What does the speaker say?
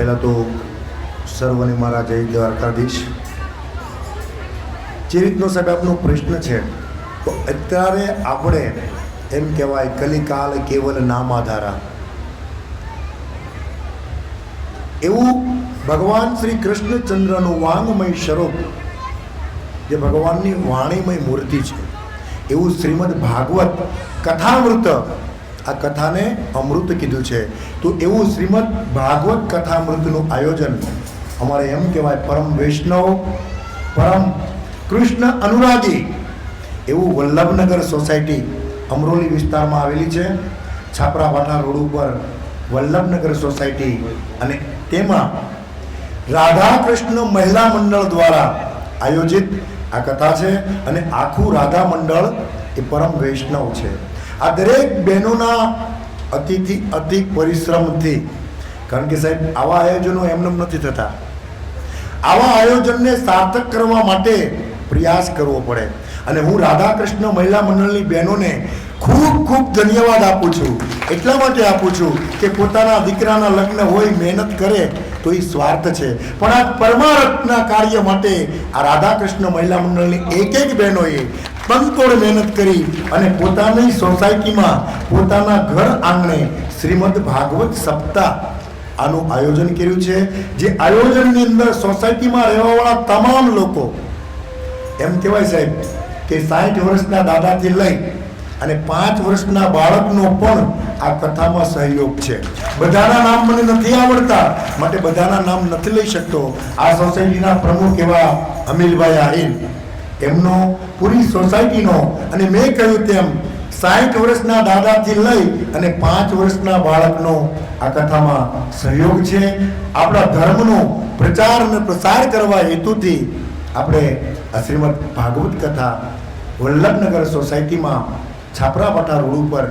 पहला तो सर्वने मारा जय द्वारकाधीश। जे रीतनो साहेब आपनो प्रश्न है तो अत्यारे आपणे एम कहेवाय कलिकाल केवल नाम आधारा एवं भगवान श्री कृष्णचंद्रनु वांगमय स्वरूप जे भगवाननी वाणीमय मूर्ति है एवं श्रीमद भागवत कथामृत आ कथाने अमृत कीधुं छे। तो एवं श्रीमद भागवत कथामृतनु आयोजन अमारे एम कहेवाय परम वैष्णव परम कृष्ण अनुरागी एवं वल्लभनगर सोसायटी अमरोली विस्तार में आवेली है। छापरा भाटा रोड पर वल्लभनगर सोसायटी अने तेमा राधा कृष्ण महिला मंडल द्वारा आयोजित आ कथा है अने आखू राधा मंडल ए परम वैष्णव है। आ दरेक बहनों अतिथि अति परिश्रम थी कारण के साहेब आवा आयोजनों एमनेम नथी थता। आवा आयोजन ने सार्थक करवा माटे प्रयास करवो पड़े अने हूँ राधा कृष्ण महिला मंडलनी बहनों ने खूब खूब धन्यवाद आपू छूं। एटला माटे आपू छूं के पोताना दीकराना लग्न होय मेहनत करे तो ये स्वार्थ है पण आ परमार्थना कार्य माटे आ राधा कृष्ण महिला मंडलनी एक एक बहनोए तनतोड़ मेहनत करी अने पोतानी सोसायटी में पोताना घर आंगणे श्रीमद भागवत सप्ताह आनु आयोजन कर्युं छे। जे आयोजननी अंदर सोसायटी में रहेवावाळा तमाम लोको एम कहेवाय साहेब के 60 वर्षना दादाथी लई અને 5 વર્ષના બાળકનો પણ આ કથામાં સહયોગ છે। બધાના નામ મને નથી આવડતા માટે બધાના નામ નથી લઈ શકતો। આ સોસાયટીના પ્રમુખ એવા અમિલભાઈ આહિર એમનો પૂરી સોસાયટીનો અને મેં કહ્યું તેમ 60 વર્ષના દાદાથી લઈ અને 5 વર્ષના બાળકનો આ કથામાં સહયોગ છે। આપણા ધર્મનો પ્રચાર અને પ્રસાર કરવા હેતુથી આપણે આ શ્રીમદ ભાગવત કથા વલ્લભનગર સોસાયટીમાં छापरा भाटा रोड पर